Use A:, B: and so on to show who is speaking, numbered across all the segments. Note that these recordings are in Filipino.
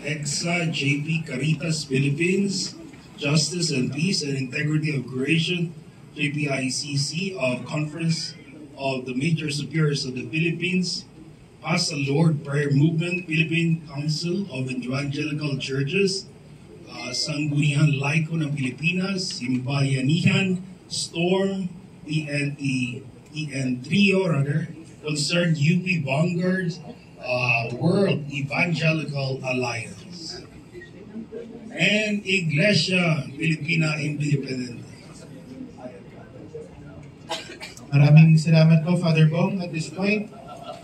A: EXA, JP Caritas Philippines, Justice and Peace and Integrity of Creation, JPICC, of Conference of the Major Superiors of the Philippines, Pasa Lord Prayer Movement, Philippine Council of Evangelical Churches, Sangguniang Laiko ng Pilipinas, Simbayanihan, Storm, Trio, Concerned UP Vanguard, World Evangelical Alliance, and Iglesia Filipina Independente.
B: Maraming salamat po, Father Bong. At this point,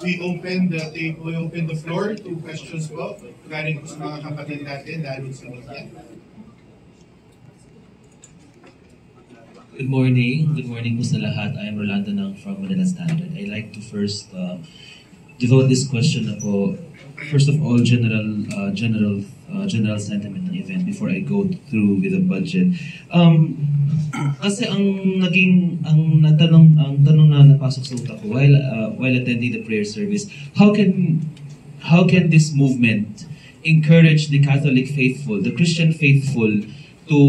B: we open the floor to questions po galing po sa mga kapatid natin lalo sa media.
C: Good morning po sa lahat. I am Rolando Nang from Manila Standard. I'd like to first devote this question na po, first of all, general sentiment ng event before I go through with the budget. Kasi ang tanong na napasok sa utak ko while attending the prayer service, how can this movement encourage the Catholic faithful, the Christian faithful, to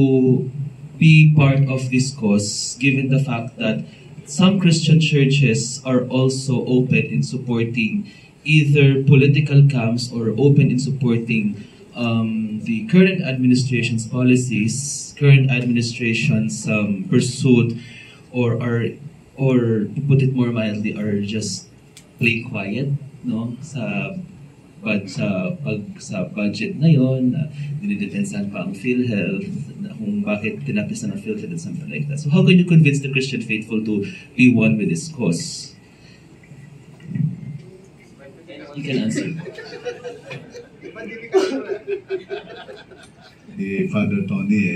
C: be part of this cause, given the fact that some Christian churches are also open in supporting either political camps or open in supporting the current administration's policies, current administration's pursuit, or to put it more mildly, are just plain quiet, no? Sa budget ngayon, dinidepensahan pa ang PhilHealth, kung bakit tinapisan ang PhilHealth and something like that. So how can you convince the Christian faithful to be one with this cause? You can answer.
D: Father Tony,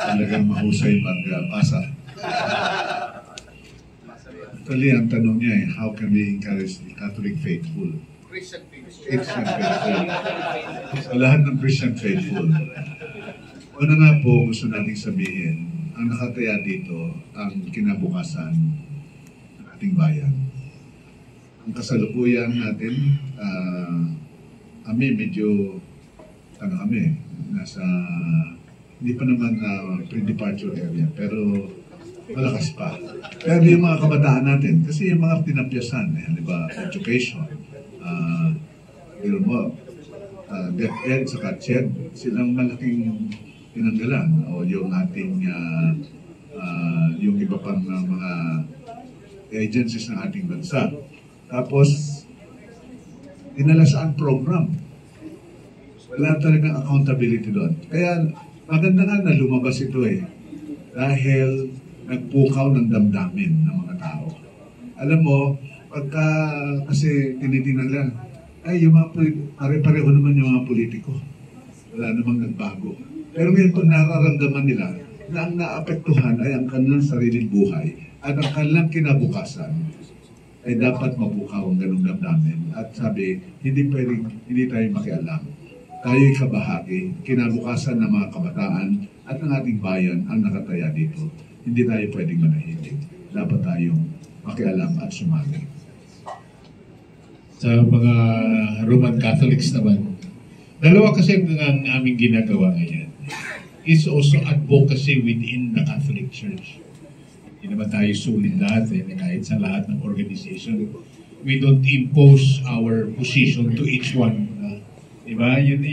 D: talagang mahusay magpasa. Actually, ang tanong niya how can we encourage the Catholic faithful? Christian faithful. Sa lahat ng Christian faithful. Una nga po, gusto nating sabihin, ang nakataya dito, ang kinabukasan ng ating bayan. Ang kasalukuyan natin, kami medyo, nasa, hindi pa naman pre-departure area, pero malakas pa. Pero yung mga kabataan natin, kasi yung mga tinapyasan, di ba, education, DepEd, saka CHED, silang malaking tinanggalan, o yung ating, yung iba pang mga agencies ng ating bansa. Tapos, dinalasaan program. Wala talagang accountability doon. Kaya, maganda nga na lumabas ito dahil nagpukaw ng damdamin ng mga tao. Alam mo, pagka kasi tinitingnan lang, yung mga pare-pareho naman yung mga politiko. Wala namang nagbago. Pero ngayon pag nararamdaman nila na ang naapektuhan ay ang kanilang sariling buhay at ang kanilang kinabukasan, ay dapat mabukaw ang ganung damdamin. At sabi, hindi tayo makialam. Tayo'y kabahagi, kinabukasan ng mga kabataan at ng ating bayan ang nakataya dito. Hindi tayo pwedeng manahimik. Dapat tayong makialam at sumali.
E: Sa mga Roman Catholics naman, dalawa kasi ang aming ginagawa ngayon. It's also advocacy within the Catholic Church. Hindi naman tayo sulit lahat kahit sa lahat ng organization. We don't impose our position to each one. Diba? Yun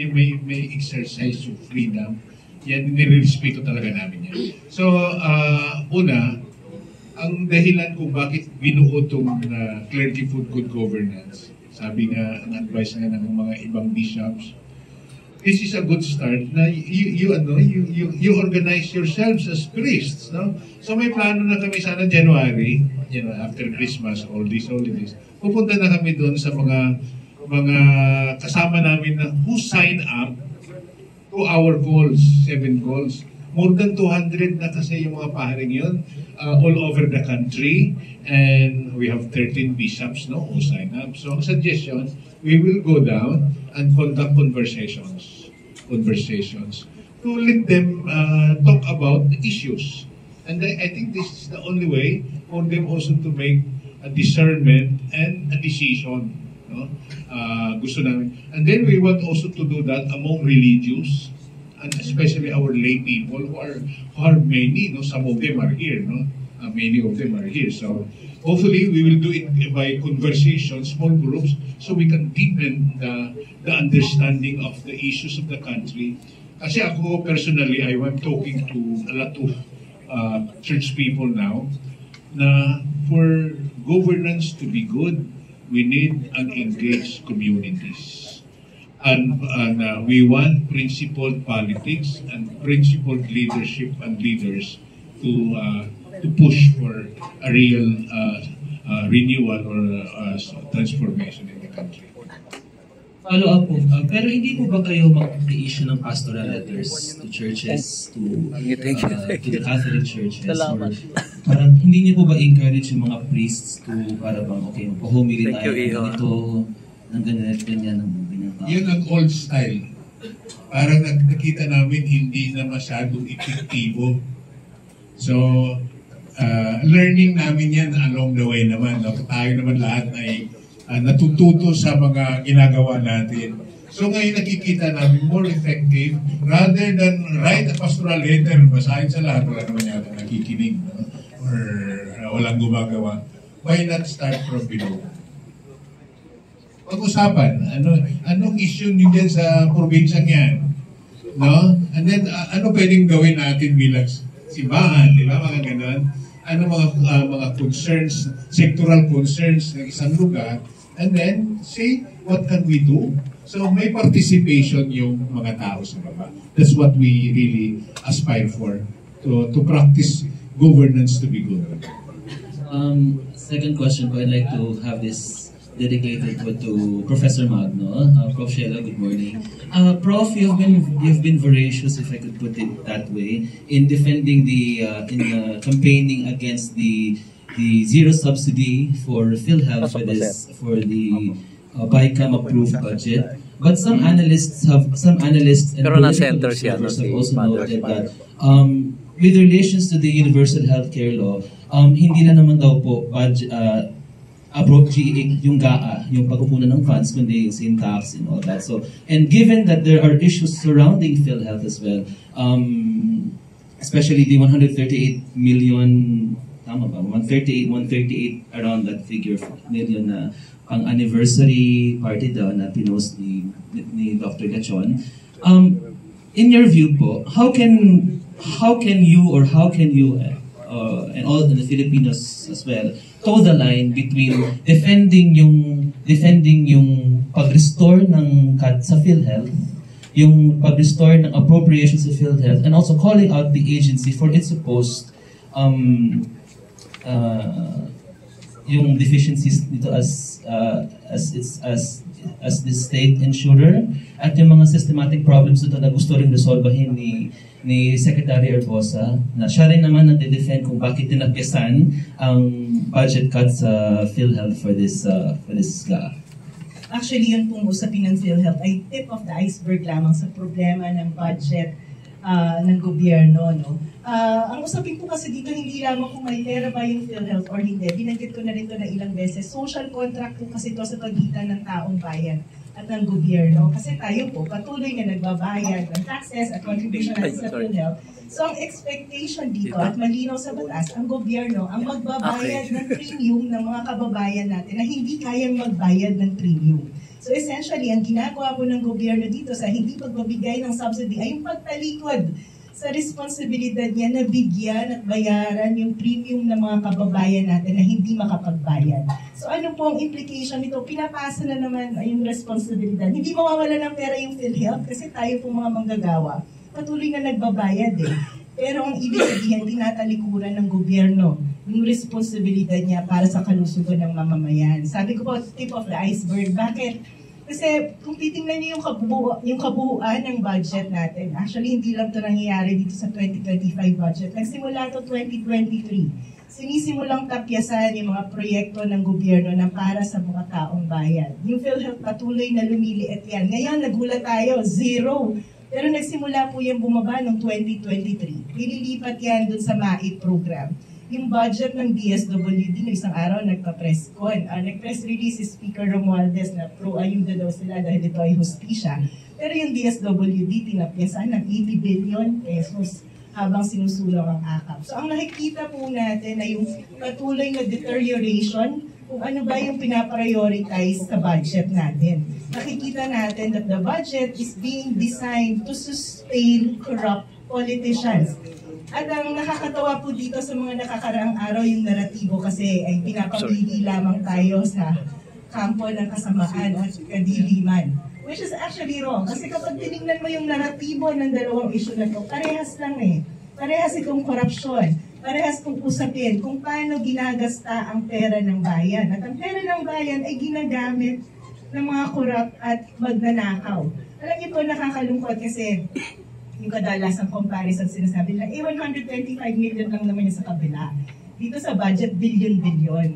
E: may exercise of freedom. Yan, nire-respeto talaga namin yan. So, una, ang dahilan kung bakit binuo itong clergy food good governance, sabi nga, ang advice nga ng mga ibang bishops, this is a good start na you organize yourselves as priests, no? So may plano na kami sana January, after Christmas, all these holidays. Pupunta na kami doon sa mga kasama namin na who sign up to our goals, 7 goals. More than 200 na kasi yung mga paharing yun, all over the country, and we have 13 bishops who sign up. So ang suggestion, we will go down and conduct conversations to let them talk about the issues. And I think this is the only way for them also to make a discernment and a decision No? Gusto namin. And then we want also to do that among religious, and especially our lay people who are many, no? Some of them are here, no? Many of them are here. So hopefully we will do it by conversation, small groups, so we can deepen the understanding of the issues of the country. Kasi ako personally, I'm talking to a lot of church people now, na for governance to be good, we need an engaged communities. And we want principled politics and principled leadership and leaders to push for a real renewal or transformation in the country.
C: Follow up po, pero hindi po ba kayo mag-issue ng pastoral letters to churches, to the Catholic churches? Or parang hindi niyo po ba encourage yung mga priests to para bang, okay, humili tayo ng ganito, ng ganyan, ng ganyan.
E: Yun ang old style. Parang nakita namin hindi na masyadong epektibo. So, learning namin yan along the way naman. No? Tayo naman lahat ay natututo sa mga ginagawa natin. So ngayon nakikita namin more effective rather than write a pastoral letter, basahin sa lahat, wala naman yata nakikinig, no? Or walang gumagawa. Why not start from below? Pag-usapan, anong issue nyo dyan sa probinsyang yan? No? And then, ano pwedeng gawin natin bilang simbahan, di ba? Mga ganon. Ano mga concerns, sectoral concerns ng isang lugar, and then say, what can we do? So may participation yung mga tao sa baba. That's what we really aspire for, to practice governance to be good.
C: Second question ko, I'd like to have this dedicated to Professor Magno. Prof. Sheila, good morning. Prof, you've been voracious, if I could put it that way, in defending in campaigning against the zero subsidy for PhilHealth for the BICAM approved budget. But some analysts and political observers have also noted that with relations to the universal healthcare law, hindi na naman daw po budget yung GAA, yung pagkukunan ng funds, kundi sin tax and all that. So, and given that there are issues surrounding PhilHealth as well, especially the 138 million, tama ba? 138 around that figure million na pang anniversary party daw na pinost ni Dr. Gachon. In your view po, how can you and all the Filipinos as well toe the line between defending yung pag-restore ng sa PhilHealth, yung pag-restore ng appropriations sa PhilHealth, and also calling out the agency for its supposed yung deficiencies dito as the state insurer, at yung mga systematic problems dito na gusto rin resolbahin ni Secretary Herbosa, na siya rin naman nagde-defend kung bakit tinapyasan ang budget cuts sa PhilHealth for this GAA.
F: Actually, yun pong usapin ng PhilHealth ay tip of the iceberg lamang sa problema ng budget ng gobyerno. No? Ang usapin po kasi dito, hindi lamang kung may pera ba yung PhilHealth or hindi. Binanggit ko na rin ito na ilang beses. Social contract po kasi ito sa pagitan ng taong bayan at ng gobyerno. Kasi tayo po, patuloy na nagbabayad ng taxes at contribution natin sa PhilHealth. So ang expectation dito, at malinaw sa batas, ang gobyerno ang magbabayad ng premium ng mga kababayan natin na hindi kayang magbayad ng premium. So essentially, ang ginagawa po ng gobyerno dito sa hindi pagbabigay ng subsidy ay yung pagtalikod sa responsibilidad niya na bigyan at bayaran yung premium ng mga kababayan natin na hindi makapagbayad. So ano po ang implication nito? Pinapasa na naman yung responsibilidad. Hindi mawawala ng pera yung PhilHealth kasi tayo po mga manggagawa patuloy na nagbabayad eh. Pero ang ibig sabihin, tinatalikuran ng gobyerno yung responsibilidad niya para sa kalusugan ng mamamayan. Sabi ko po, tip of the iceberg. Bakit? Kasi kung titingnan niyo yung kabuuan ng budget natin, actually hindi lang ito nangyayari dito sa 2025 budget. Nagsimula ito 2023. Sinisimulang tapyasan yung mga proyekto ng gobyerno na para sa mga taong bayan. Yung PhilHealth patuloy na lumiliit yan. Ngayon, nagulat tayo, zero. Pero nagsimula po yung bumaba noong 2023. Nililipat yan dun sa MAIP program. yung budget ng DSWD ng isang araw nagpa-press con. Nag-press release si Speaker Romualdez na pro-ayuda daw sila dahil ito ay hustisya. Pero yung DSWD tinapyasan ng 80 billion pesos habang sinusulong ang AKAP. So ang nakikita po natin ay yung patuloy na deterioration kung ano ba yung pinaprioritize sa budget natin. Nakikita natin that the budget is being designed to sustain corrupt politicians. At ang nakakatawa po dito sa mga nakakaraang araw yung naratibo kasi ay pinapamili lamang tayo sa kampo ng kasamaan at kadiliman. Which is actually wrong. Kasi kapag tinignan mo yung naratibo ng dalawang issue na ito, parehas lang eh. Parehas itong korupsyon. Parehas itong usapin kung paano ginagasta ang pera ng bayan. At ang pera ng bayan ay ginagamit ng mga korap at magnanakaw. Alam niyo po, nakakalungkot kasi yung kadalasang comparison sinasabi nila, 125 million lang naman yung sa kabila. Dito sa budget, billion-billion.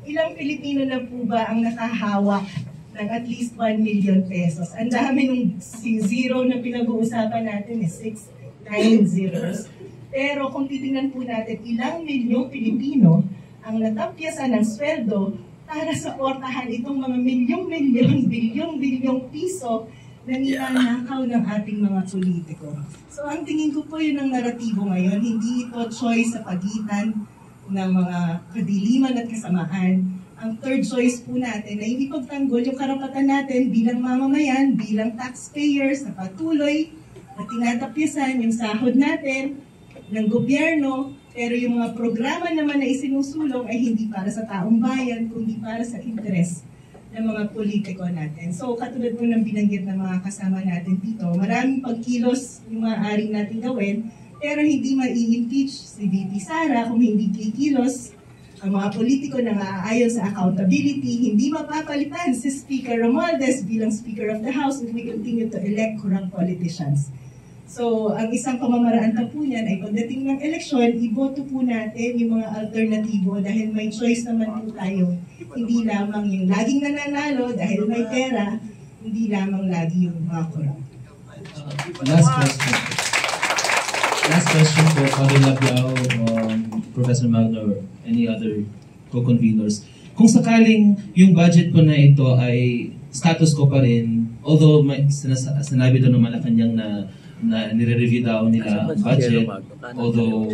F: Ilang Pilipino na po ba ang nakahawak ng at least 1 million pesos? Ang dami nung zero na pinag-uusapan natin, 6, 9 zeros. Pero kung titingnan po natin, ilang milyong Pilipino ang natapyasan ng sweldo para suportahan itong mga milyong-milyon, bilyong-bilyong piso na ninanakaw ng ating mga politiko. So ang tingin ko po yun ang naratibo ngayon, hindi ito choice sa pagitan ng mga kadiliman at kasamaan. Ang third choice po natin ay hindi pagtanggol yung karapatan natin bilang mamamayan, bilang taxpayers na patuloy na tinatapyasan yung sahod natin ng gobyerno, pero yung mga programa naman na isinusulong ay hindi para sa taong bayan, kundi para sa interes ng mga politiko natin. So, katulad po ng binanggit ng mga kasama natin dito, maraming pagkilos yung maaaring natin gawin, pero hindi mai-impeach si VP Sara kung hindi kikilos ang mga politiko na naaayon sa accountability, hindi mapapalitan si Speaker Romualdez bilang Speaker of the House if we continue to elect corrupt politicians. So, ang isang pamamaraan pa po niyan ay pagdating ng eleksyon, iboto po natin yung mga alternatibo dahil may choice naman po tayo. Hindi lamang yung laging nananalo dahil may pera, hindi lamang lagi yung mga corrupt.
C: Last question. Last question for Father Labiao, Professor Magno, or any other co-conveners. Kung sakaling yung budget po na ito ay status ko pa rin, although may sinabi doon ng Malacanang na nire-review daw nila ang budget, although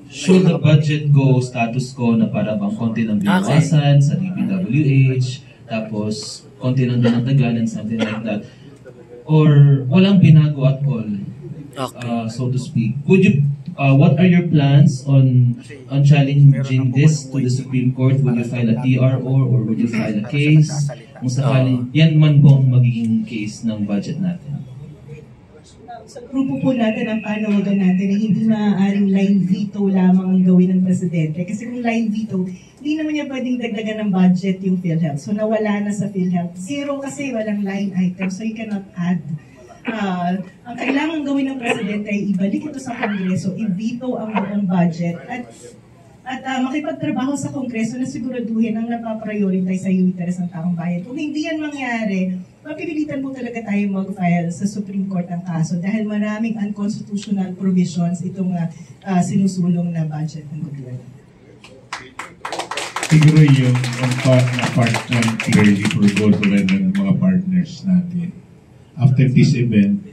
C: should the budget go status quo na para bang konti ng binawasan sa DPWH, tapos konti lang dinagdagan and something like that, or walang binago at all, so to speak. Would you, what are your plans on challenging this to the Supreme Court? Would you file a TRO or would you file a case? Kung sakaling yan man pong magiging case ng budget natin.
F: Sa grupo po natin, ang panawagan natin ay hindi maaaring line veto lamang ang gawin ng Presidente. Kasi kung line veto, hindi naman niya pwedeng dagdagan ng budget yung PhilHealth. So nawala na sa PhilHealth. Zero kasi walang line item, so you cannot add. Ang kailangan gawin ng Presidente ay ibalik ito sa Kongreso, i-veto ang buong budget at makipagtrabaho sa Kongreso na siguraduhin ang napaprioritize sa interes ng taong bayan. Kung hindi yan mangyari, mapipilitan po talaga tayo mag-file sa Supreme Court ng kaso dahil maraming unconstitutional provisions itong sinusulong na budget ng gobyerno.
E: Siguro yung part na clearly forgot rin ng mga partners natin. After this event,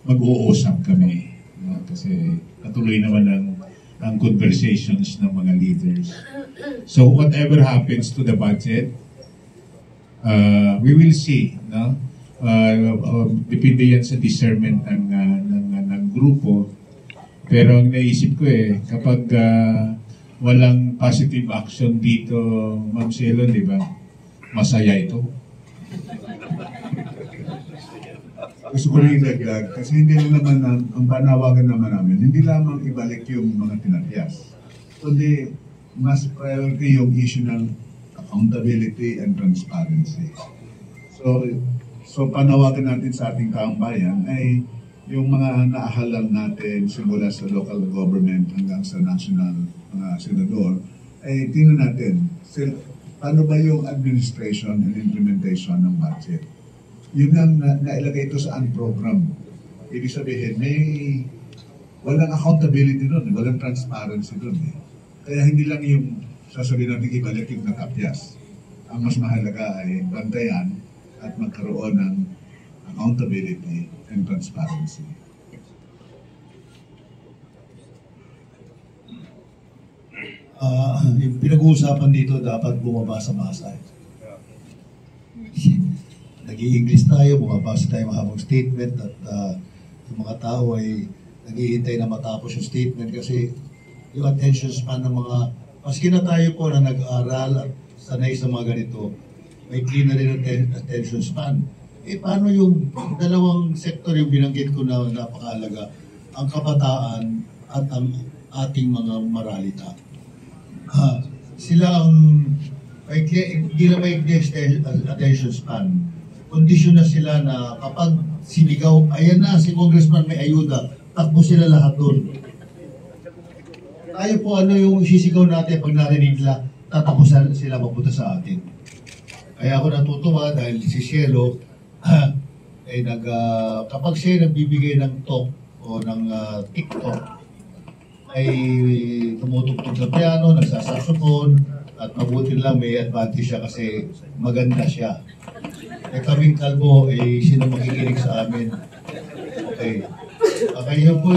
E: mag-uusap kami. Kasi patuloy naman ang conversations ng mga leaders. So whatever happens to the budget, we will see. No? Depende yan sa discernment ng grupo. Pero ang naisip ko kapag walang positive action dito, Ma'am Cielo, di ba? Masaya ito.
D: Gusto ko rin idagdag, kasi hindi lang naman ang panawagan naman namin, hindi lamang ibalik yung mga tinapyas. Kundi, mas priority yung issue ng accountability and transparency. So panawagan natin sa ating taong bayan ay yung mga naahalang natin simula sa local government hanggang sa national senador, ay tingnan natin, paano ba yung administration and implementation ng budget? Yun ang nailagay ito sa program. Ibig sabihin, walang accountability doon, walang transparency doon. Kaya hindi lang yung sasabihin natin ibalik yung nakapyas. Ang mas mahalaga ay bantayan at magkaroon ng accountability and transparency.
G: Yung pinag-uusapan dito dapat bumabasa-basa. Nag-i-English tayo, bumabasa tayo mahabang statement at yung mga tao ay naghihintay na matapos yung statement kasi yung attention span ng mga, maski na tayo po na nag-aral at sanay sa mga ganito, may clean na rin attention span. Paano yung dalawang sektor yung binanggit ko na napakahalaga, ang kabataan at ang ating mga maralita. Sila ang hindi na may attention span. Kondisyon na sila na kapag sinigaw, ayan na, si Congressman may ayuda, takbo sila lahat doon. Tayo po ano yung sisigaw natin pag narinig nila, tatapusan sila mapunta sa atin. Kaya ako natutuwa dahil si Cielo, kapag siya nagbibigay ng talk o ng TikTok, ay tumutugtog sa piano, nagsasaxophone, at mabuti lang may advantage siya kasi maganda siya. Kaming kalbo, sino makikinig sa amin? Okay. Kaya po,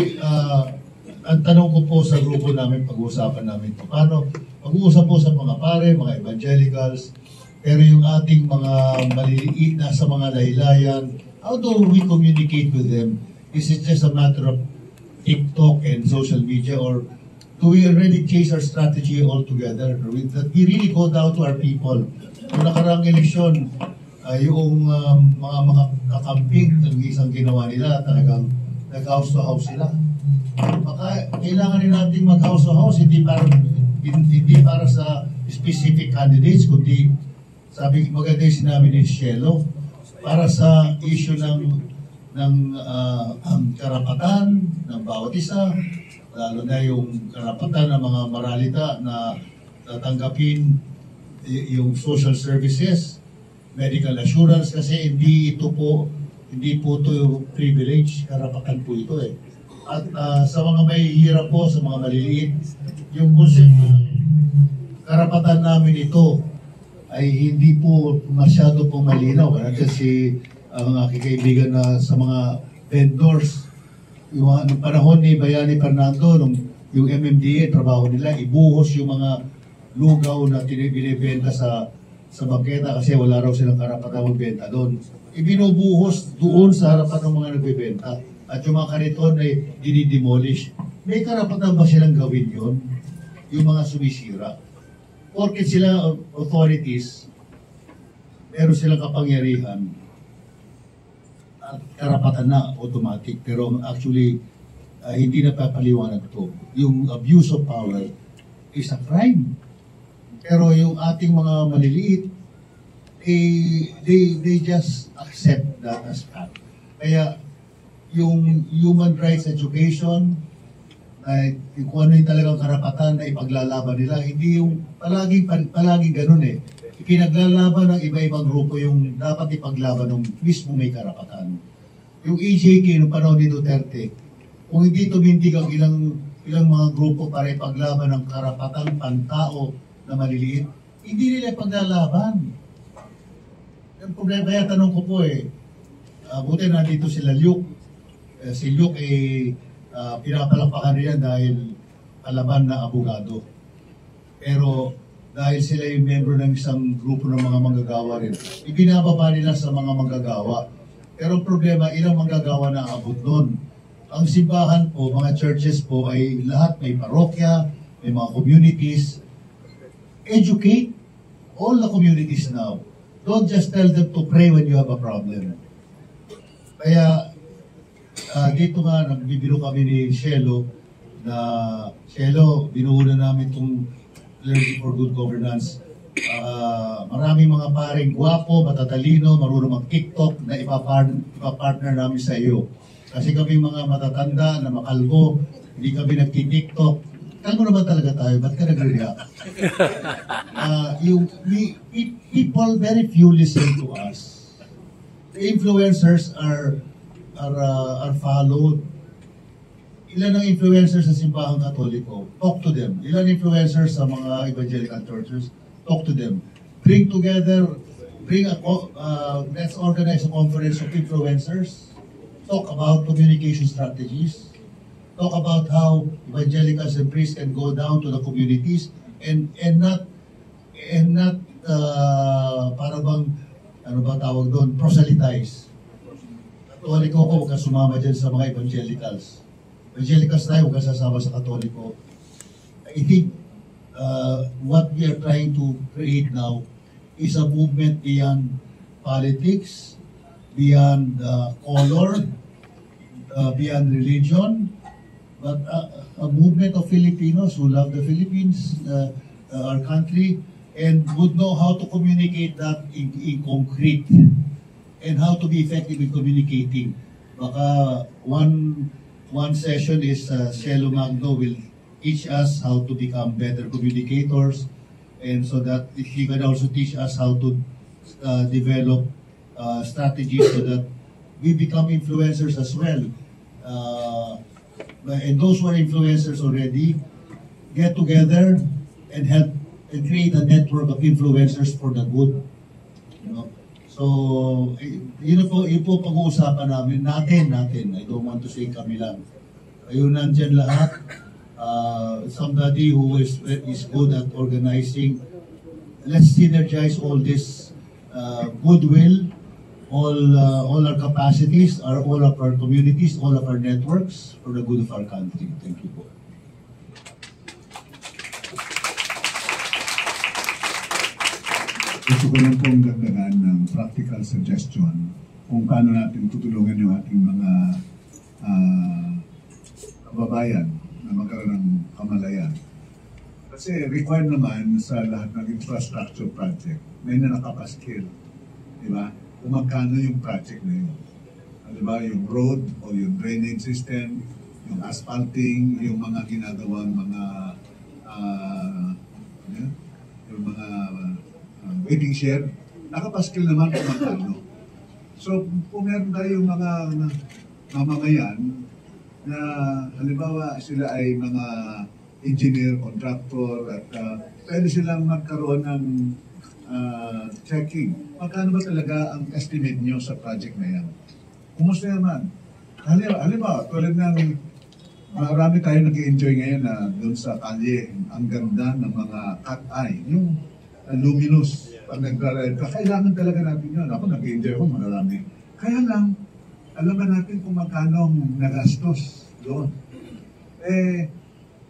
G: ang tanong ko po sa grupo namin, pag-uusapan namin, paano, pag-uusap po sa mga pare, mga evangelicals, pero yung ating mga maliliit na sa mga laylayan, how do we communicate with them? Is it just a matter of TikTok and social media, or do we already change our strategy altogether? That we really go down to our people. Kung nakaraang eleksyon, yung mga kakamping, ang isang ginawa nila, talagang nag-house to house sila. Baka kailangan rin natin mag-house to house, hindi para sa specific candidates, kundi sabi maganda yung sinabi ni Cielo, para sa issue ng karapatan ng bawat isa, lalo na yung karapatan ng mga maralita na tatanggapin yung social services, medical assurance, kasi hindi po ito yung privilege, karapatan po ito eh. At sa mga may hirap po, sa mga maliliit, yung konsepto, karapatan namin ito ay hindi po masyado po malinaw. Kasi ang aking kaibigan na sa mga vendors, yung panahon ni Bayani Fernando, yung MMDA, trabaho nila, ibuhos yung mga lugaw na binibenta sa bangketa kasi wala raw silang karapatan magbenta doon. Ibinubuhos doon sa harapan ng mga nagbebenta at yung mga kariton ay dinidemolish. May karapatan ba silang gawin yon? Yung mga sumisira. Porket sila authorities, meron silang kapangyarihan, at karapatan na automatic, pero actually hindi na papaliwanag ito. Yung abuse of power is a crime. Pero yung ating mga maliliit, they just accept that as fact. Kaya yung human rights education, kung ano yung talagang karapatan na ipaglalaban nila, hindi yung palaging ganun eh. Pinaglalaban ng iba-ibang grupo yung dapat ipaglaban ng mismo may karapatan. Yung EJK noong panahon ni Duterte, kung hindi tumindig ang ilang mga grupo para ipaglaban ng karapatang pantao na maliliit, hindi nila ipaglalaban. Yung problema, kaya tanong ko po buti na dito sila Luke. Si Luke pinapalapakan niya dahil kalaban na abogado. Pero dahil sila yung member ng isang grupo ng mga manggagawa rin, ibinababa nila sa mga manggagawa. Pero ang problema, ilang manggagawa na abot doon. Ang simbahan po, mga churches po, ay lahat may parokya, may mga communities. Educate all the communities now. Don't just tell them to pray when you have a problem. Kaya, dito nga, nagbibiro kami ni Cielo, na Cielo, binuuna namin itong Clergy for Good Governance. Maraming mga paring gwapo, matatalino, marunong mag-TikTok na ipapartner namin sa iyo. Kasi kami mga matatanda na makalbo, hindi kami nagti-TikTok. Kalbo naman talaga tayo, ba't ka nag-react? People, very few listen to us. The influencers are followed. Ilan ang influencers sa Simbahang Katoliko? Talk to them. Ilan influencers sa mga evangelical churches? Talk to them. Let's organize a conference of influencers. Talk about communication strategies. Talk about how evangelicals and priests can go down to the communities and not para bang ano ba tawag doon, proselytize. Katoliko ko, huwag ka sumama dyan sa mga evangelicals. Evangelicals tayo, huwag ka sasama sa Katoliko. I think what we are trying to create now is a movement beyond politics, beyond color, beyond religion, but a movement of Filipinos who love the Philippines, our country, and would know how to communicate that in concrete and how to be effective in communicating. Baka one session is Cielo Magno will teach us how to become better communicators, and so that he can also teach us how to develop strategies so that we become influencers as well. And those who are influencers already get together and help and create a network of influencers for the good. You know? So, yun po pag-uusapan natin. I don't want to say kami lang. Kayo nandyan lahat. Somebody who is good at organizing. Let's synergize all this goodwill, all our capacities, all of our communities, all of our networks for the good of our country. Thank you po.
D: Gusto ko lang pong dagdagan ng practical suggestion kung paano natin tutulungan yung ating mga kababayan na magkaroon ng kamalayan. Kasi required naman sa lahat ng infrastructure project, may na nakapaskil. Diba? Kung magkano yung project na yun. Diba? Yung road o yung drainage system, yung asphalting, yung mga ginagawang mga waiting shed, nakapaskil naman kung magkano. So, kung meron tayong mga mamamayan na halimbawa sila ay mga engineer, contractor, at pwede silang magkaroon ng checking. Magkano ba talaga ang estimate nyo sa project na yan? Kumusta naman? Halimbawa, tulad ng marami tayo nag-enjoy ngayon na doon sa kalye, ang ganda ng mga cat eye, yung luminous. Pag nag-ride ka, kailangan talaga natin yun. Ako nag-enjoy ko, marami. Kaya lang, alam ba natin kung magkano nagastos doon?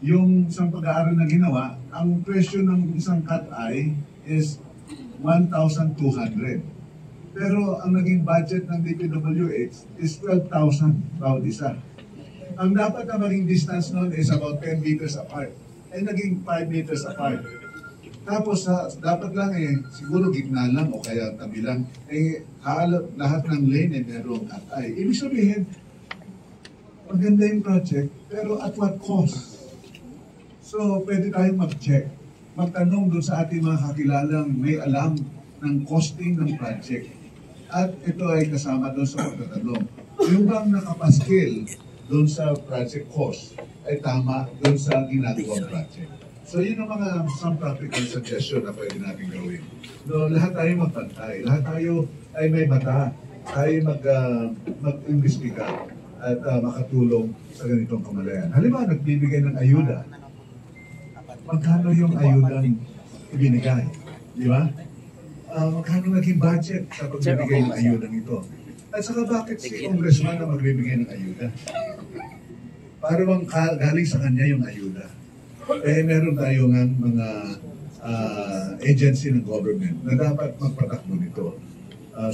D: Yung isang pag-aaral na ginawa, ang presyo ng isang cat eye is 1,200. Pero ang naging budget ng DPWH is 12,000 bawat isa. Ang dapat na maging distance noon is about 10 meters apart. Naging 5 meters apart. Tapos dapat lang siguro gitna lang o kaya tabi lang, lahat ng lane merong cat eye. Ibig sabihin, maganda yung project, pero at what cost? So, pwede tayong mag-check. Magtanong doon sa ating mga kakilalang may alam ng costing ng project. At ito ay kasama doon sa pagtatanong. Yung bang nakapaskil doon sa project cost ay tama doon sa ginagawang project. So, yun ang mga some practical suggestion na pwede natin gawin. No, lahat tayo magpantay. Lahat tayo ay may mata. Tayo mag-imbestiga at makatulong sa ganitong kamalayan. Halimbawa, nagbibigay ng ayuda. Magkano yung ayudang ibinigay? Di ba? Magkano naging budget sa pagbibigay ng ayudang ito? At saka bakit si congressman na magbibigay ng ayuda? Para bang galing sa kanya yung ayuda? Meron tayo ng mga agency ng government na dapat magpatakbo nito.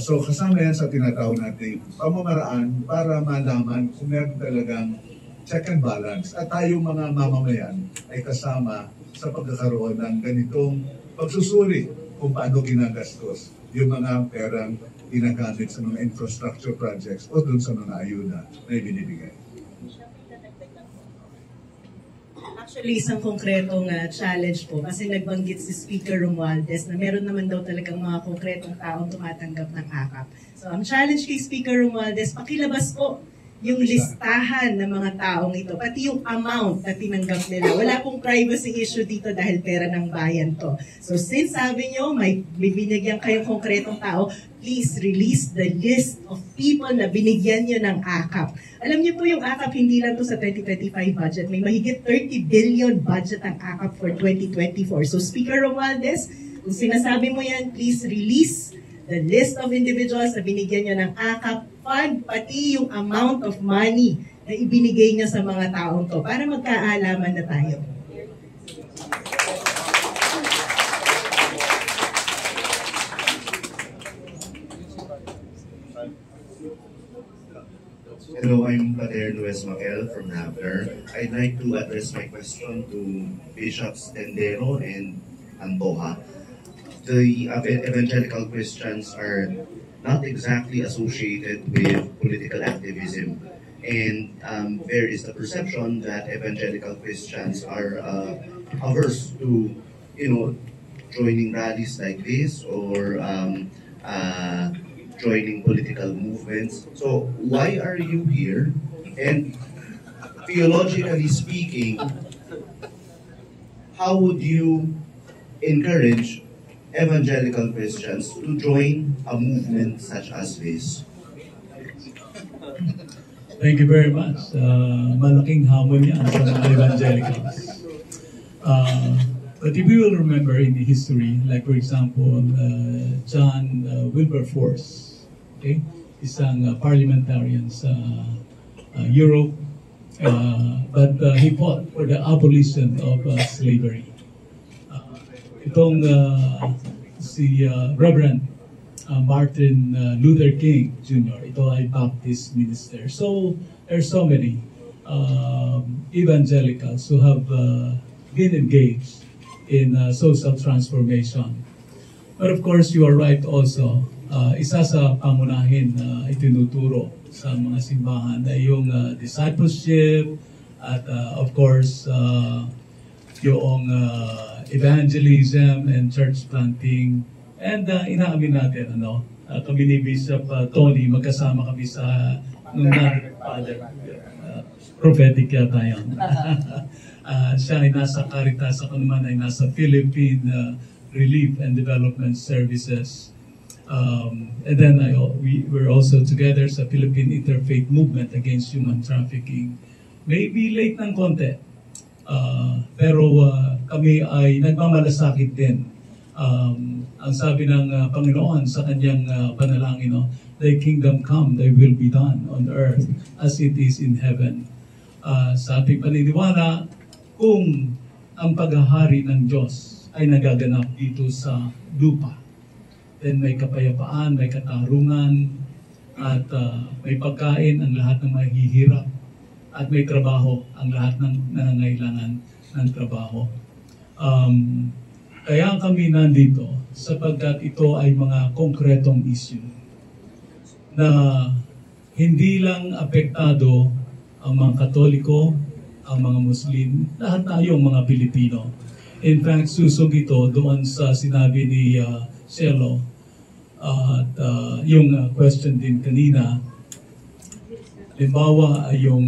D: So kasama yan sa tinatawag natin pamamaraan para malaman kung meron talagang check and balance at tayong mga mamamayan ay kasama sa pagkakaroon ng ganitong pagsusuri kung paano ginagastos yung mga perang ginagamit sa mga infrastructure projects o dun sa mga ayuda na ibinibigay.
F: Actually, isang konkretong challenge po kasi nagbanggit si Speaker Romualdez na meron naman daw talagang mga konkretong taong tumatanggap ng AKAP. So, ang challenge kay Speaker Romualdez, pakilabas po yung listahan ng mga taong ito, pati yung amount na tinanggap nila. Wala pong privacy issue dito dahil pera ng bayan to. So since sabi nyo, may binigyan kayong konkretong tao, please release the list of people na binigyan nyo ng AKAP. Alam niyo po yung AKAP, hindi lang to sa 2025 budget. May mahigit 30 billion budget ang AKAP for 2024. So Speaker Romualdez, kung sinasabi mo yan, please release the list of individuals na binigyan nyo ng AKAP fund, pati yung amount of money na ibinigay nyo sa mga taong to para magkaalaman na tayo.
H: Hello, I'm Pader Luis Maquel from NAVDER. I'd like to address my question to Bishops Tendero and Antoja. The evangelical Christians are not exactly associated with political activism, and there is the perception that evangelical Christians are averse to, joining rallies like this or joining political movements. So why are you here? And theologically speaking, how would you encourage evangelical Christians to join a movement such as this?
I: Thank you very much. Malaking hamon yan sa mga evangelicals. But if you will remember in the history, like for example, John Wilberforce, okay, isang parliamentarian sa Europe, but he fought for the abolition of slavery. Itong si Reverend Martin Luther King Jr., ito ay Baptist minister. So there are so many evangelicals who have been engaged in social transformation. But of course, you are right also, isa sa pangunahin na itinuturo sa mga simbahan ay yung discipleship at of course, yung evangelism and church planting. And inaamin natin, kami ni Bishop Tony, magkasama kami sa nung Father, prophetic yata yun. Siya ay nasa Caritas, ako naman ay nasa Philippine Relief and Development Services. And then we're also together sa Philippine Interfaith Movement Against Human Trafficking. Maybe late ng konti. Pero kami ay nagmamalasakit din. Ang sabi ng Panginoon sa kanyang panalangin, Thy kingdom come, Thy will be done on earth as it is in heaven. Sa ating paniniwala, kung ang paghahari ng Diyos ay nagaganap dito sa lupa, then may kapayapaan, may katarungan, at may pagkain ang lahat ng mahihirap, at may trabaho ang lahat ng nangangailangan ng trabaho. Kaya kami nandito sapagkat ito ay mga konkretong issue na hindi lang apektado ang mga Katoliko, ang mga Muslim, lahat tayong mga Pilipino. In fact, susog ito doon sa sinabi ni Cielo at yung question din kanina. Halimbawa ay yung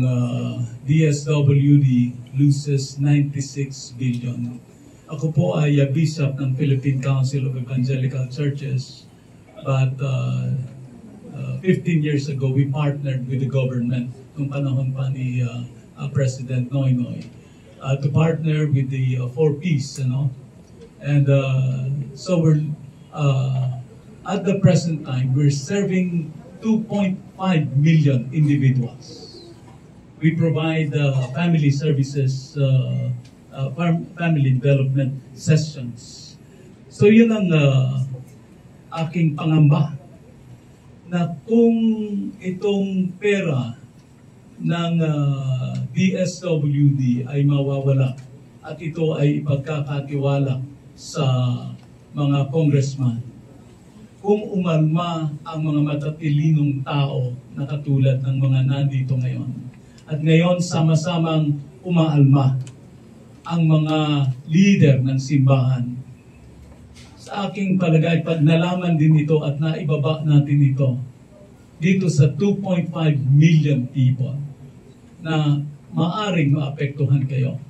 I: DSWD loses 96 billion. Ako po ay bishop ng Philippine Council of Evangelical Churches, but 15 years ago we partnered with the government nung panahon pa ni President Noynoy to partner with the 4Ps, and so we're at the present time we're serving 2.5 million individuals. We provide family services, family development sessions. So yun ang aking pangamba, na kung itong pera ng DSWD ay mawawala at ito ay ipagkakatiwala sa mga congressman, kung umalma ang mga matatilinong tao na katulad ng mga nandito ngayon, at ngayon sama-samang umaalma ang mga leader ng simbahan, sa aking palagay, pag nalaman din ito at naibaba natin ito, dito sa 2.5 million people na maaring maapektuhan kayo,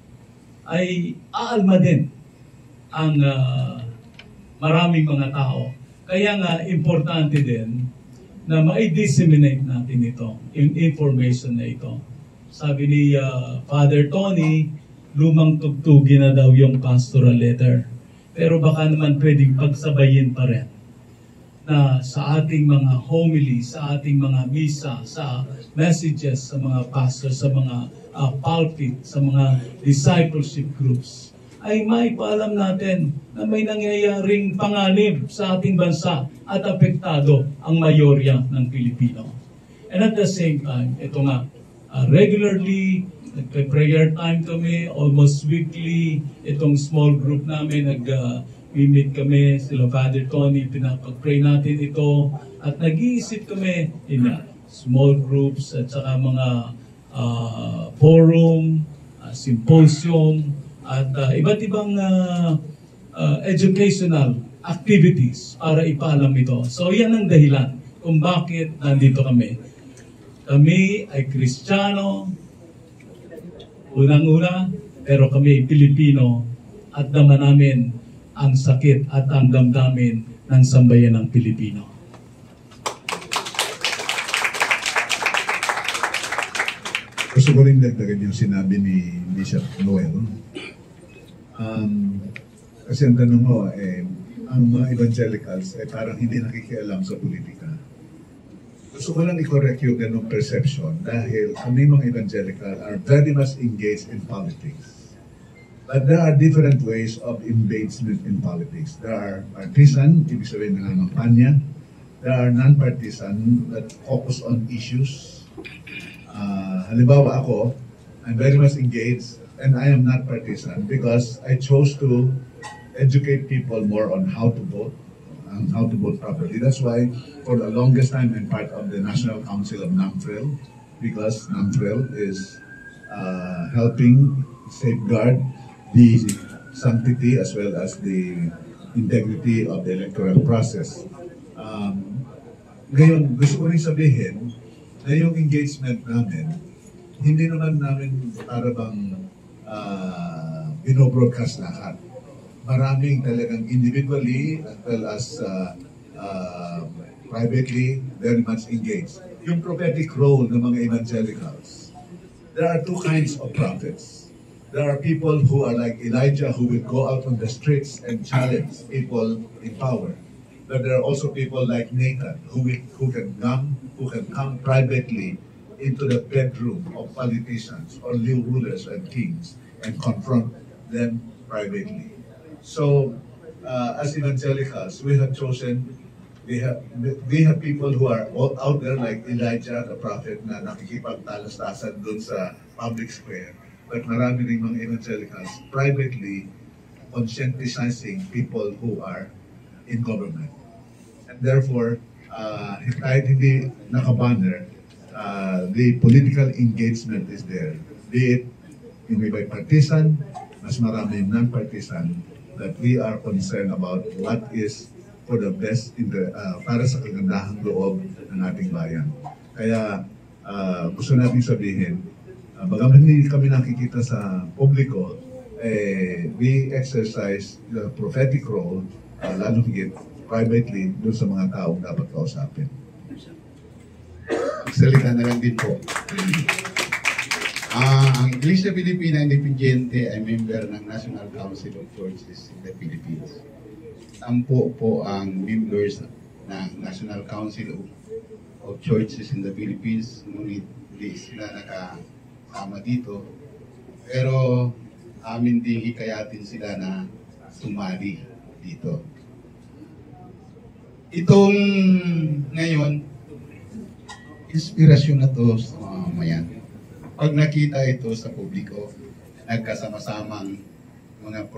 I: ay aalma din ang maraming mga tao. Kaya nga, importante din na ma-disseminate natin ito, yung information na ito. Sabi ni Father Tony, lumang tugtugin na daw yung pastoral letter. Pero baka naman pwedeng pagsabayin pa rin na sa ating mga homily, sa ating mga misa, sa messages, sa mga pastors, sa mga pulpit, sa mga discipleship groups, ay maipaalam natin na may nangyayaring panganib sa ating bansa at apektado ang mayorya ng Pilipino. And at the same time, ito nga, regularly, nagpe-prayer time kami, almost weekly, itong small group namin, nag-meet kami, sila Father Tony, pinapag-pray natin ito, at nag-iisip kami in small groups, at saka mga forum, symposium, at iba't ibang educational activities para ipaalam ito. So yan ang dahilan kung bakit nandito kami. Kami ay Kristiyano, unang-una, pero kami Pilipino at dama namin ang sakit at ang damdamin ng sambayan ng Pilipino.
D: Gusto ko rin dagdagan yung sinabi ni Bishop Noel. Kasi ang tanong mo, ang mga evangelicals ay parang hindi nakikialam sa politika. Gusto ko lang i-correct yung ganong perception dahil kami mga evangelical are very much engaged in politics. But there are different ways of engagement in politics. There are partisan, ibig sabihin ng kampanya. There are non-partisan that focus on issues. Halimbawa ako, I'm very much engaged and I am not partisan because I chose to educate people more on how to vote and how to vote properly. That's why for the longest time I'm part of the National Council of NAMFREL because NAMFREL is helping safeguard the sanctity as well as the integrity of the electoral process. Ngayon, gusto ko rin sabihin na yung engagement namin, hindi naman namin para bang binobroadcast lahat. Maraming talagang individually as well as privately very much engaged. Yung prophetic role ng mga evangelicals, there are two kinds of prophets. There are people who are like Elijah who will go out on the streets and challenge people in power. But there are also people like Nathan who can come privately into the bedroom of politicians or new rulers and kings and confront them privately. So, as evangelicals, we have chosen, we have people who are out there like Elijah, the prophet, na nakikipagtalastasan dun sa public square. But marami rin mga evangelicals privately conscientizing people who are in government. And therefore, kahit hindi naka-banner, the political engagement is there. Be it yung may partisan, mas marami non-partisan, that we are concerned about what is for the best in the para sa kagandahang loob ng ating bayan. Kaya gusto natin sabihin, bagaman hindi kami nakikita sa publiko, we exercise the prophetic role, lalo higit privately doon sa mga taong dapat kausapin.
J: Salita na lang din po. Ang Iglesia Pilipina Independiente ay member ng National Council of Churches in the Philippines. 10 po ang members ng National Council of Churches in the Philippines, ngunit hindi sila nakasama dito. Pero amin din hikayatin sila na sumali dito. Itong ngayon, inspirasyon na to sa mga mamayan. Pag nakita ito sa publiko, nagkasama-samang mga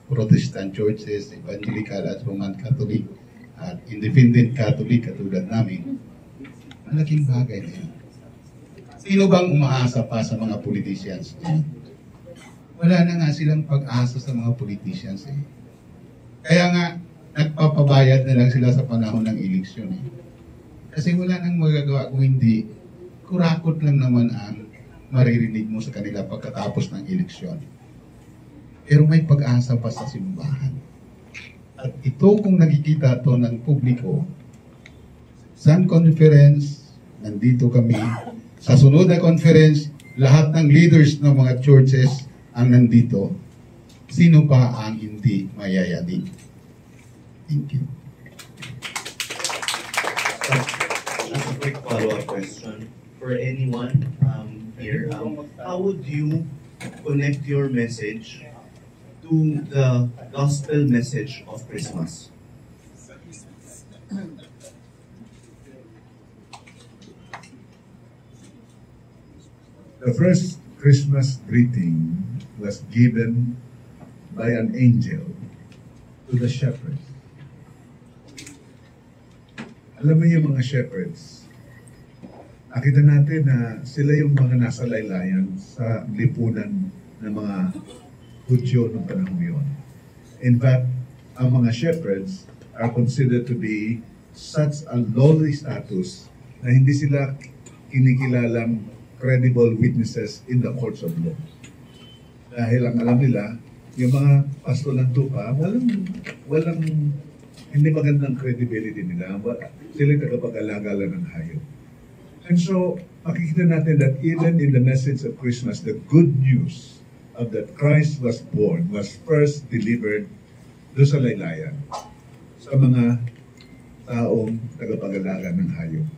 J: Protestant churches, Evangelical at Roman Catholic at Independent Catholic katulad namin, malaking bagay na yun. Sino bang umaasa pa sa mga politicians? Wala na nga silang pag-asa sa mga politicians. Kaya nga, nagpapabayad na lang sila sa panahon ng eleksyon. Kasi wala nang magagawa kung hindi, kurakot lang naman ang maririnig mo sa kanila pagkatapos ng eleksyon. Pero may pag-asa pa sa simbahan. At ito kung nakikita to ng publiko, Sun Conference, nandito kami. Sa sunod na conference, lahat ng leaders ng mga churches ang nandito. Sino pa ang hindi mayayanig? Thank you.
H: Just a quick follow-up question for anyone here. How would you connect your message to the gospel message of Christmas?
D: The first Christmas greeting was given by an angel to the shepherds. Alam mo yung mga shepherds, nakita natin na sila yung mga nasa laylayan sa lipunan ng mga Hudyo ng panahon yun. In fact, ang mga shepherds are considered to be such a lowly status na hindi sila kinikilalang credible witnesses in the courts of law. Dahil ang alam nila, yung mga pasto ng tupa, walang hindi magandang credibility nila. Sila tagapag-alaga lang ng hayop. And so, makikita natin that even in the message of Christmas, the good news of that Christ was born was first delivered doon sa laylayan sa mga taong tagapag-alaga ng hayop.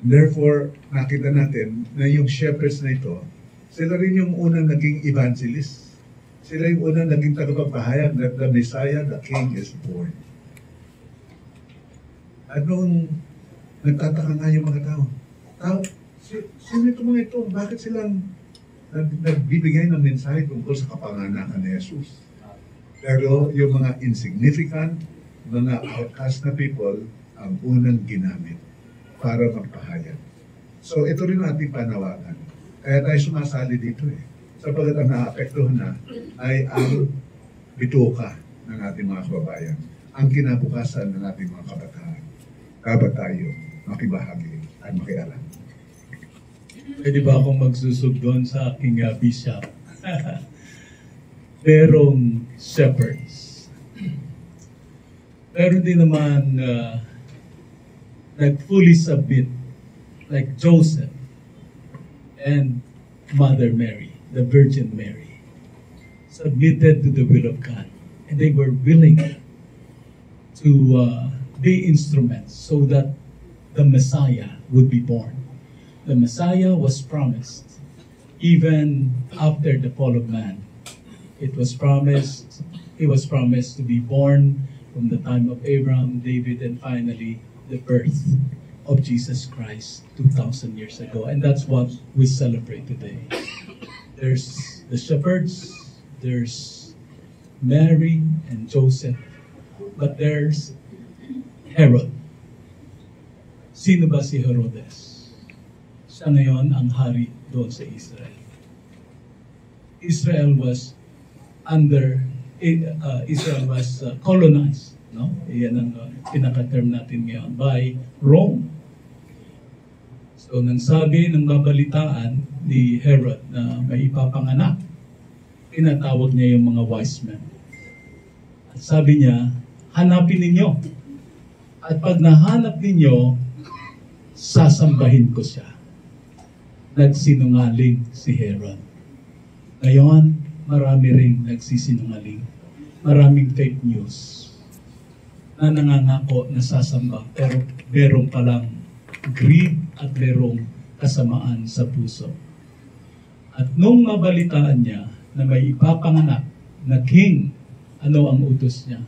D: Therefore, nakita natin na yung shepherds na ito, sila rin yung unang naging evangelist. Sila yung unang naging tagapagpahayag that the Messiah, the King, is born. At nung nagtataka nga yung mga tao, sino ito mga ito? Bakit silang nagbibigay ng mensahe tungkol sa kapanganakan ni Jesus? Pero yung mga insignificant, mga outcast na people, ang unang ginamit para magpahayag. So ito rin ang ating panawagan. Kaya tayo sumasali dito Sapagat ang naapektuhan na ay ang bituka ng ating mga kababayan, ang kinabukasan ng ating mga kabataan. Dapat tayo makibahagi at makialam.
I: Pwede ba akong magsusog doon sa aking bishop? Merong shepherds. Meron din naman fully submit like Joseph and Mother Mary, the Virgin Mary, submitted to the will of God. And they were willing to be instruments so that the Messiah would be born. The Messiah was promised even after the fall of man. He was promised to be born from the time of Abraham, David, and finally the birth of Jesus Christ 2,000 years ago. And that's what we celebrate today. There's the shepherds, there's Mary and Joseph, but there's Herod. Sino ba si Herodes? Siya ngayon ang hari doon sa Israel. Israel was colonized, no? Iyan ang pinaka-term natin ngayon, by Rome. So, nang sabi ng babalitaan ni Herod na may ipapanganak, tinatawag niya yung mga wise men. At sabi niya, hanapin ninyo. At pag nahanap ninyo, sasambahin ko siya. Nagsinungaling si Herod. Ngayon, marami ring nagsisinungaling. Maraming fake news na nangangako na sasamba, pero merong palang greed at merong kasamaan sa puso. At nung mabalitaan niya na may ipapanganak na king, ano ang utos niya?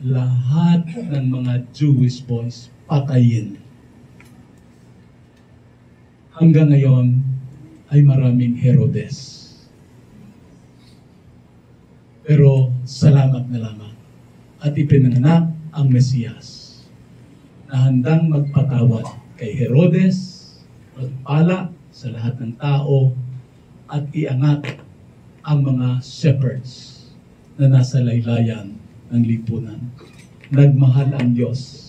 I: Lahat ng mga Jewish boys patayin. Hanggang ngayon ay maraming Herodes. Pero salamat na lamang at ipinanganak ang Mesiyas na handang magpatawad kay Herodes, magpala sa lahat ng tao at iangat ang mga shepherds na nasa laylayan ng lipunan. Nagmahal ang Diyos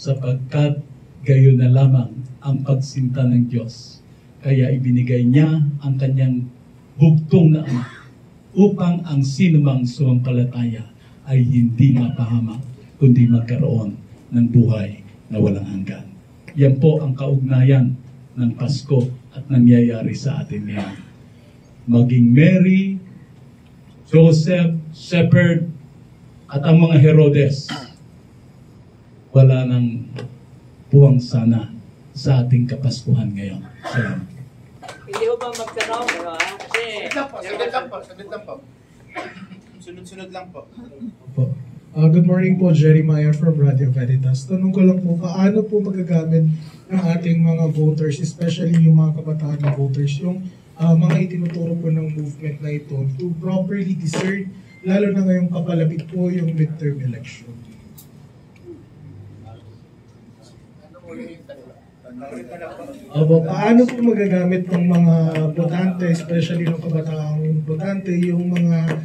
I: sapagkat gayon na lamang ang pagsinta ng Diyos. Kaya ibinigay niya ang kanyang bugtong na anak upang ang sinumang sumampalataya ay hindi mapahamak, kundi magkaroon ng buhay na walang hanggan. Yan po ang kaugnayan ng Pasko at nangyayari sa atin ngayon. Maging Mary, Joseph, Shepherd, at ang mga Herodes, wala nang buwang sana sa ating Kapaskuhan ngayon. Salamat.
K: Hindi ko ba magtanong, ha? Kasi...
B: Saglit lang po. Sunod-sunod lang po.
L: Good morning po, Jeremiah from Radio Veritas. Tanong ko lang po, paano po magagamit ng ating mga voters, especially yung mga kabataan na voters, yung mga itinuturo po ng movement na ito to properly discern, lalo na ngayong papalapit po yung midterm election? Paano po magagamit ng mga botante, especially ng kabataang botante, yung mga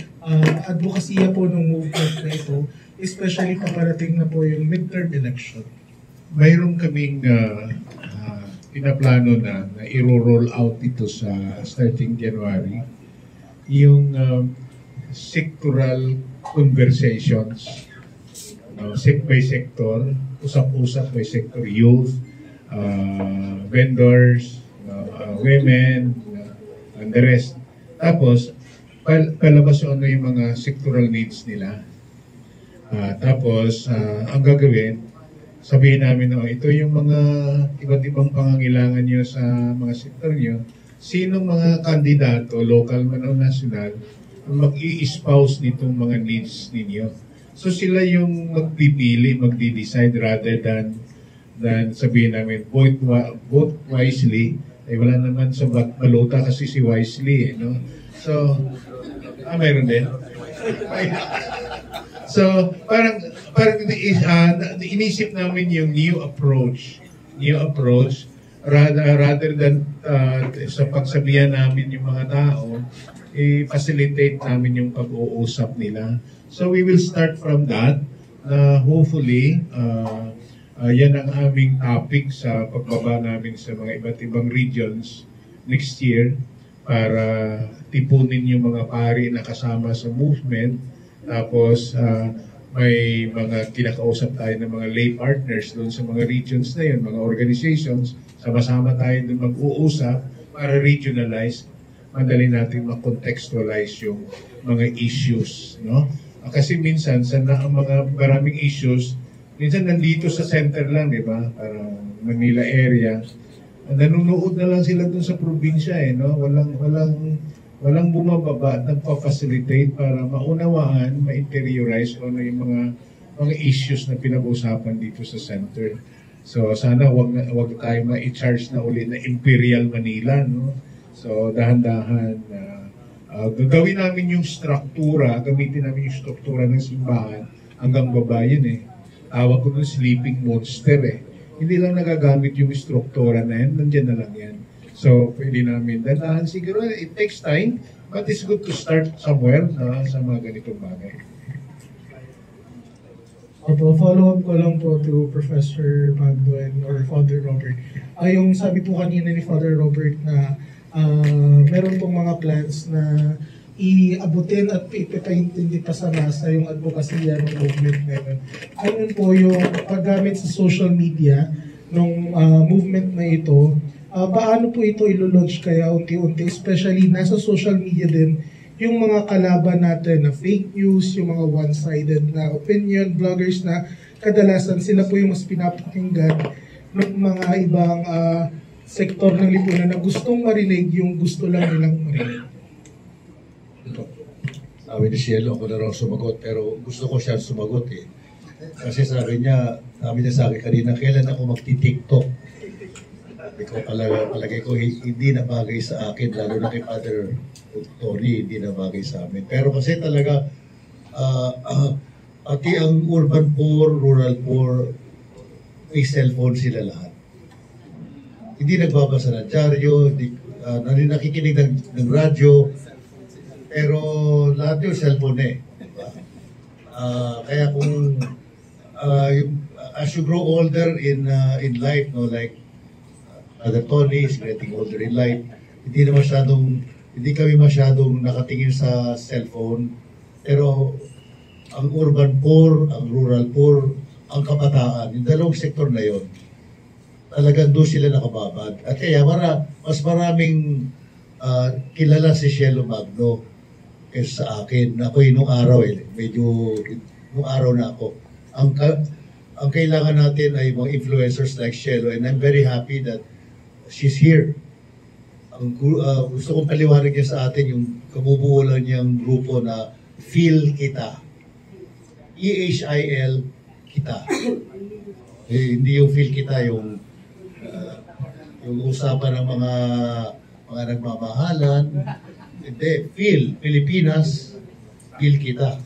L: advokasya po ng movement na ito, especially paparating na po yung midterm election?
E: Mayroon kaming pinaplano na i-roll out ito sa starting January, yung sectoral conversations, by sector, usap-usap by sector, youth, vendors, women, and the rest. Tapos, palabas ano yung mga sectoral needs nila. Tapos, ang gagawin, sabihin namin, ito yung mga iba't ibang pangangailangan nyo sa mga sektor nyo. Sinong mga kandidato, local man o national, mag-i-espouse nitong mga needs ninyo. So sila yung magpipili, magdi-decide rather than sabihin namin, vote wisely. Eh, wala naman sa balota kasi si wisely. No? So, mayroon din. So, parang inisip namin yung new approach rather than sa pagsabihan namin yung mga tao, i-facilitate namin yung pag-uusap nila. So, we will start from that. Hopefully, yan ang aming topic sa pagbaba namin sa mga iba't ibang regions next year para tipunin yung mga pari na kasama sa movement. Tapos, may mga kinakausap tayo ng mga lay partners doon sa mga regions na yun, mga organizations. Sama-sama tayo doon mag-uusap para regionalize. Madali natin ma-contextualize yung mga issues. No? Kasi minsan, ang mga maraming issues, minsan nandito sa center lang, di ba? Para Manila area. Nanunood na lang sila doon sa probinsya, no? Walang bumababa at nagpa-facilitate para maunawaan, ma-interiorize kung ano yung mga issues na pinag-usapan dito sa center. So sana wag tayo ma-charge na uli na Imperial Manila, no? So dahan-dahan gagawin namin yung struktura, gamitin namin yung struktura ng simbahan hanggang baba yun eh. Tawag ko ng sleeping monster eh. Hindi lang nagagamit yung struktura na yan, nandiyan na lang yan. So, pwede namin dadahan. Siguro, it takes time, but it's good to start somewhere sa mga ganitong bagay.
L: Follow-up ko lang po to Professor Magduen or Father Robert. Yung sabi po kanina ni Father Robert na meron pong mga plans na iabutin at ipaintindi pa sa masa yung advokasya ng movement ngayon. Ayun po yung paggamit sa social media ng movement na ito. Paano po ito ilo-launch kaya unti-unti, especially nasa social media din yung mga kalaban natin na fake news, yung mga one-sided na opinion, bloggers na kadalasan sila po yung mas pinapakinggan ng mga ibang sektor ng lipunan na gustong marinig yung gusto lang nilang marinig.
G: Sabi ni Cielo, ako na raw sumagot, pero gusto ko siya sumagot eh. Kasi sabi niya sa akin kanina, kailan ako magti-TikTok? Palagay ko hindi na bagay sa akin, lalo na kay Father Tony, hindi na bagay sa amin. Pero kasi talaga, pati ang urban poor, rural poor, may cellphone sila lahat. Hindi nagbabasa ng dyaryo, nakikinig ng radyo, pero lahat yung cellphone eh. Kaya kung as you grow older in life, no, like Father Tony is getting older in life, hindi kami masyadong nakatingin sa cellphone, pero ang urban poor, ang rural poor, ang kabataan, yung dalawang sektor na yon, talagang doon sila nakababad. At kaya mas maraming kilala si Shelo Magno kaysa sa akin. Ako nung araw nung araw na ako. Ang kailangan natin ay mga influencers like Shelo, and I'm very happy that she's here. Gusto kong paliwanag niya sa atin yung kabubuulan niyang grupo na Feel Kita. EHIL Kita. Hindi yung Feel Kita, yung usapan ng mga nagmamahalan. Hindi, Feel, Pilipinas, Feel Kita.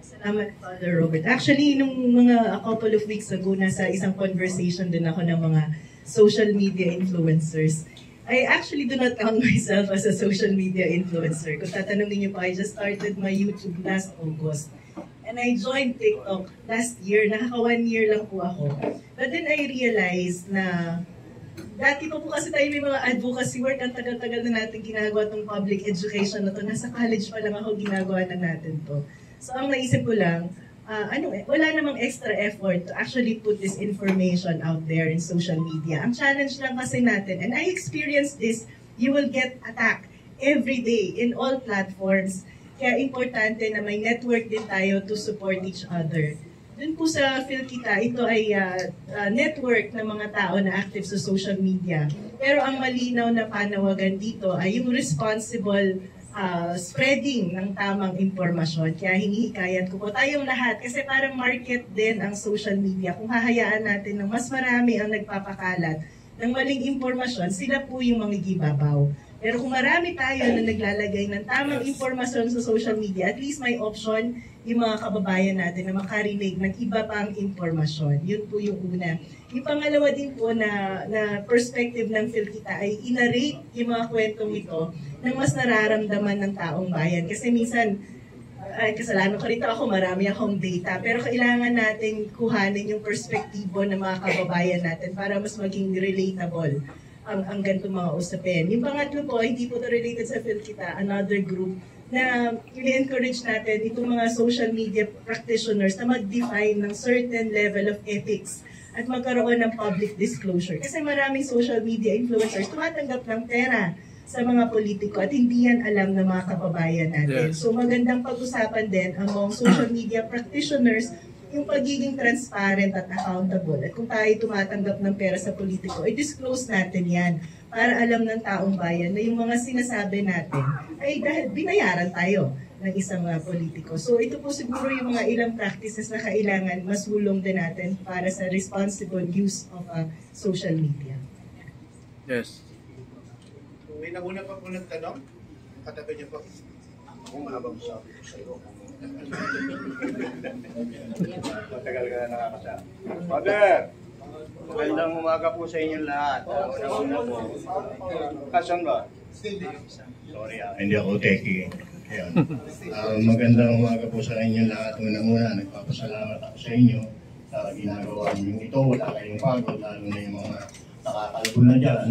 F: Salamat, Father Robert. Actually, nung a couple of weeks ago, nasa isang conversation din ako ng mga social media influencers. I actually do not count myself as a social media influencer. Kung tatanungin niyo pa, I just started my YouTube last August. And I joined TikTok last year. Nakaka 1 year lang po ako. But then I realized na dati po kasi tayo may mga advocacy work. Ang tagal-tagal na natin ginagawa itong public education na to. Nasa college pa lang ako ginagawa na natin to. So ang naisip ko lang, wala namang extra effort to actually put this information out there in social media. Ang challenge lang kasi natin, and I experienced this, you will get attacked every day in all platforms. Kaya importante na may network din tayo to support each other. Dun po sa Feel Kita, ito ay network ng mga tao na active sa social media. Pero ang malinaw na panawagan dito ay yung responsible spreading ng tamang impormasyon. Kaya hinihikayat ko po tayong lahat kasi parang market din ang social media. Kung hahayaan natin ng mas marami ang nagpapakalat ng maling impormasyon, sila po yung mangigibabaw. Pero kung marami tayo na naglalagay ng tamang impormasyon sa social media, at least may option yung mga kababayan natin na makarinig ng iba pang impormasyon. Yun po yung una. Yung pangalawa din po na perspective ng Feel Kita ay inarate yung mga kwentong ito ng mas nararamdaman ng taong bayan. Kasi minsan, kasalanan ko rito ako, marami akong data, pero kailangan natin kuhanin yung perspektibo ng mga kababayan natin para mas maging relatable ang ganitong mga usapin. Yung pangatlo po, hindi po ito related sa Feel Kita, another group na i-encourage natin itong mga social media practitioners na mag-define ng certain level of ethics at magkaroon ng public disclosure. Kasi maraming social media influencers tumatanggap ng pera sa mga politiko at hindi yan alam ng mga kababayan natin. Yes. So magandang pag-usapan din among social media practitioners yung pagiging transparent at accountable. At kung tayo tumatanggap ng pera sa politiko, i-disclose natin yan para alam ng taong bayan na yung mga sinasabi natin ay dahil binayaran tayo ng isang politiko. So ito po siguro yung mga ilang practices na kailangan masulong din natin para sa responsible use of social media.
B: Yes. May nauna pa po nagtanong? Katabi niyo po. Kung habang sabi ko sa iyo.
M: Matagal ka na nakakasama. Father! Magandang umaga po sa inyong lahat. Una-una po. Kasan ba? Sorry hindi ako techie. Magandang umaga po sa inyong lahat. Una-una, nagpapasalamat ako sa inyo sa ginagawa niyo ito. Wala kayong pagod, lalo na yung mga nakakalbol na dyan.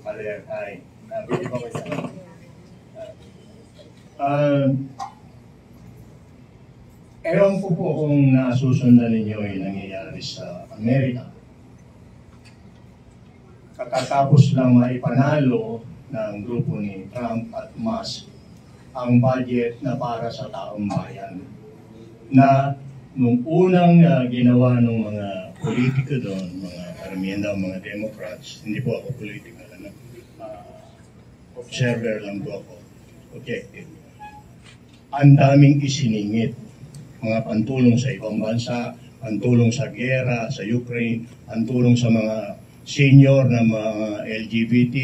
M: Father, hi. Pwede ba kayo? Ewan ko po kung nasusundan ninyo yung nangyayari sa Amerika. Kakatapos lang maipanalo ng grupo ni Trump at Musk ang budget na para sa taong bayan. Na nung unang ginawa ng mga politiko doon, mga karamihan daw mga Democrats, hindi po ako politiko, observer lang po ako, objective. Ang daming isiningit, mga pantulong sa ibang bansa, pantulong sa gera, sa Ukraine, pantulong sa mga senior na mga LGBT,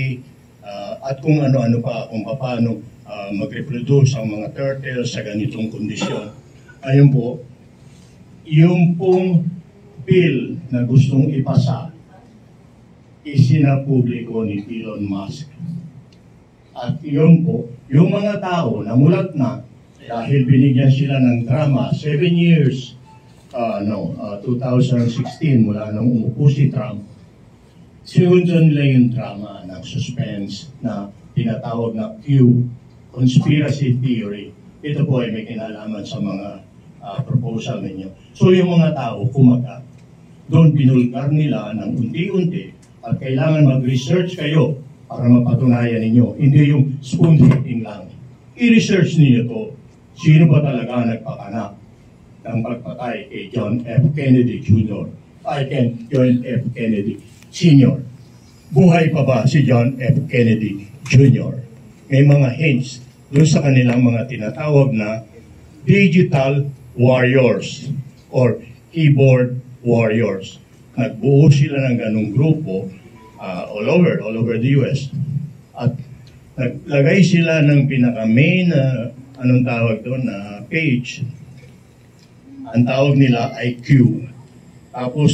M: at kung ano-ano pa, kung paano mag-reproduce ang mga turtles sa ganitong kondisyon. Ayun po, yung pong bill na gustong ipasa, isinapubliko ni Elon Musk. At yun po, yung mga tao na mulat na, dahil binigyan sila ng drama, 7 years, 2016 mula nung umupo si Trump, sinundan nila yung drama ng suspense na tinatawag na Q, conspiracy theory. Ito po ay may kinalaman sa mga proposal ninyo. So yung mga tao, kumagat, doon binulgar nila ng unti-unti at kailangan mag-research kayo para mapatunayan ninyo. Hindi yung spoon feeding lang. I-research niyo to. Sino ba talaga nagpakanak ng pagpatay kay John F. Kennedy Jr. John F. Kennedy Sr. Buhay pa ba si John F. Kennedy Jr.? May mga hints doon sa kanilang mga tinatawag na digital warriors or keyboard warriors. Nagbuo sila ng ganung grupo all over the US. At naglagay sila ng pinaka-main anong tawag doon na page. Ang tawag nila ay Q. Tapos